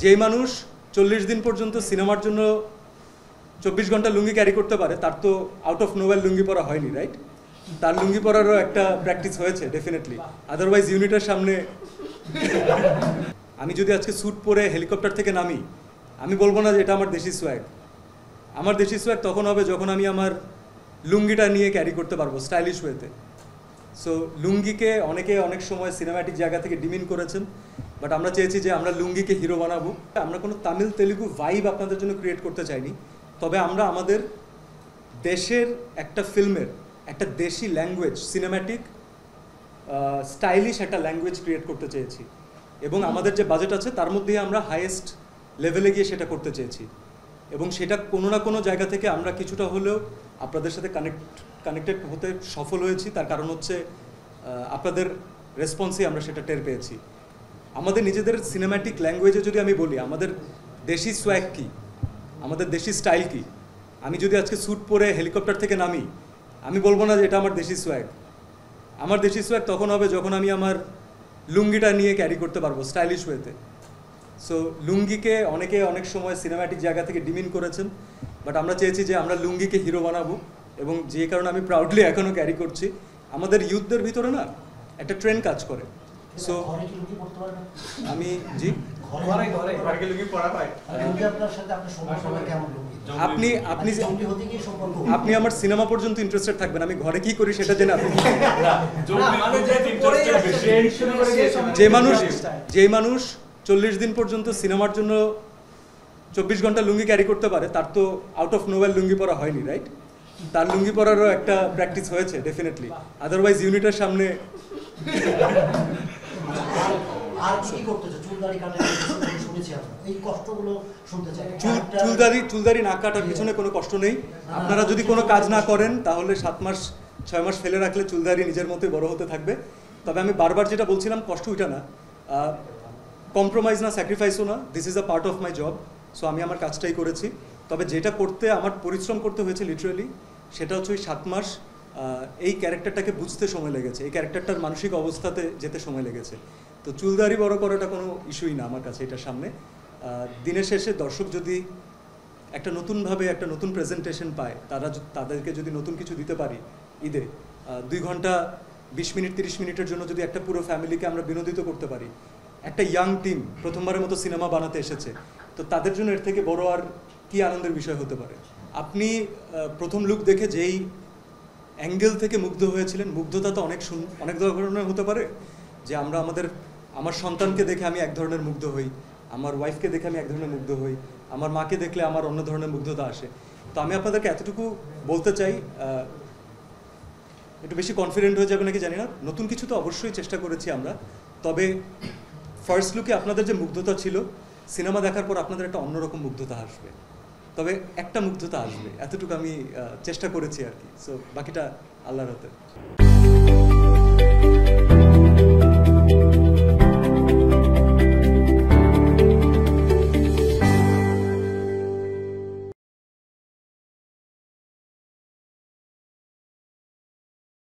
যেই মানুষ 40 দিন পর্যন্ত সিনেমার জন্য 24 ঘন্টা লুঙ্গি ক্যারি করতে পারে তার তো আউট অফ নোওয়েল লুঙ্গি পরা হয়নি, রাইট? তার লুঙ্গি পরারও একটা প্র্যাকটিস হয়েছে ডেফিনেটলি, আদারওয়াইজ ইউনিটের সামনে আমি যদি আজকে স্যুট পরে হেলিকপ্টার থেকে নামি, আমি বলবো না যে এটা আমার দেশি সোয়াগ। আমার দেশি সোয়াগ তখন হবে যখন আমি আমার লুঙ্গিটা নিয়ে ক্যারি করতে পারবো স্টাইলিশ ওয়েতে। সো লুঙ্গিকে অনেকে অনেক সময় সিনেম্যাটিক জায়গা থেকে ডিমিন করেছেন, বাট আমরা চেয়েছি যে আমরা লুঙ্গিকে হিরো বানাবো। আমরা কোনো তামিল তেলুগু ভাইব আপনাদের জন্য ক্রিয়েট করতে চাইনি, তবে আমরা আমাদের দেশের একটা ফিল্মের একটা দেশি ল্যাঙ্গুয়েজ, সিনেম্যাটিক স্টাইলিশ একটা ল্যাঙ্গুয়েজ ক্রিয়েট করতে চেয়েছি, এবং আমাদের যে বাজেট আছে তার মধ্যে আমরা হাইয়েস্ট লেভেলে গিয়ে সেটা করতে চেয়েছি, এবং সেটা কোনো না কোনো জায়গা থেকে আমরা কিছুটা হলেও আপনাদের সাথে কানেক্টেড হতে সফল হয়েছি। তার কারণ হচ্ছে আপনাদের রেসপন্সে আমরা সেটা টের পেয়েছি। আমাদের নিজেদের সিনেম্যাটিক ল্যাঙ্গুয়েজে যদি আমি বলি, আমাদের দেশি সোয়াগ কী, আমাদের দেশি স্টাইল কী, আমি যদি আজকে স্যুট পরে হেলিকপ্টার থেকে নামি, আমি বলবো না যে এটা আমার দেশি সোয়াগ। আমার দেশি সোয়াগ তখন হবে যখন আমি আমার লুঙ্গিটা নিয়ে ক্যারি করতে পারবো স্টাইলিশ ওয়েতে। সো লুঙ্গিকে অনেকে অনেক সময় সিনেম্যাটিক জায়গা থেকে ডিমিন করেছেন, বাট আমরা চেয়েছি যে আমরা লুঙ্গিকে হিরো বানাবো, এবং যে কারণে আমি প্রাউডলি এখনও ক্যারি করছি। আমাদের ইউথদের ভিতরে না একটা ট্রেন্ড কাজ করে। সো আমি জি আপনি আপনি আপনি আমার সিনেমা পর্যন্ত ইন্টারেস্টেড থাকবেন, আমি ঘরে কি করি সেটা জেনে আপনি যে মানুষ 40 দিন পর্যন্ত সিনেমার জন্য 24 ঘন্টা লুঙ্গি ক্যারি করতে পারে তার তো আউট অফ নোওয়েল লুঙ্গি পরা হয়নি, রাইট? তার লুঙ্গি পরারও একটা প্র্যাকটিস হয়েছে ডেফিনেটলি, আদারওয়াইজ ইউনিটের সামনে চুলদারি না কাটার পিছনে কোনো কষ্ট নেই। আপনারা যদি কোনো কাজ না করেন তাহলে 7 মাস 6 মাস ফেলে রাখলে চুলদারি নিজের মতোই বড় হতে থাকবে। তবে আমি বারবার যেটা বলছিলাম, কষ্ট ওইটা না, কম্প্রোমাইজ না, স্যাক্রিফাইসও না, this is a part of my job. So আমি আমার কাজটাই করেছি। তবে যেটা করতে আমার পরিশ্রম করতে হয়েছে লিটারালি, সেটা হচ্ছে ওই 7 মাস এই ক্যারেক্টারটাকে বুঝতে সময় লেগেছে, এই ক্যারেক্টারটার মানসিক অবস্থাতে যেতে সময় লেগেছে। তো চুলদারি বড় করাটা কোনো ইস্যুই না আমার কাছে এটার সামনে। দিনের শেষে দর্শক যদি একটা নতুনভাবে একটা নতুন প্রেজেন্টেশন পায়, তাদেরকে যদি নতুন কিছু দিতে পারি ঈদে, 2 ঘন্টা 20 মিনিট 30 মিনিটের জন্য যদি একটা পুরো ফ্যামিলিকে আমরা বিনোদিত করতে পারি, একটা ইয়াং টিম প্রথমবারের মতো সিনেমা বানাতে এসেছে, তো তাদের জন্য এর থেকে বড় আর কি আনন্দের বিষয় হতে পারে। আপনি প্রথম লুক দেখে যেই অ্যাঙ্গেল থেকে মুগ্ধ হয়েছিলেন, মুগ্ধতা তো অনেক ধরনের হতে পারে। যে আমার সন্তানকে দেখে আমি এক ধরনের মুগ্ধ হই, আমার ওয়াইফকে দেখে আমি এক ধরনের মুগ্ধ হই, আমার মাকে দেখলে আমার অন্য ধরনের মুগ্ধতা আসে। তো আমি আপনাদেরকে এতটুকু বলতে চাই, একটু বেশি কনফিডেন্ট হয়ে যাবে নাকি জানি না, নতুন কিছু তো অবশ্যই চেষ্টা করেছি আমরা, তবে ফার্স্ট লুকে আপনাদের যে মুগ্ধতা ছিল, সিনেমা দেখার পর আপনাদের একটা অন্যরকম মুগ্ধতা আসবে, তবে একটা মুগ্ধতা আসবে, এতটুকু আমি চেষ্টা করেছি আর কি। সো বাকিটা আল্লাহর হাতে।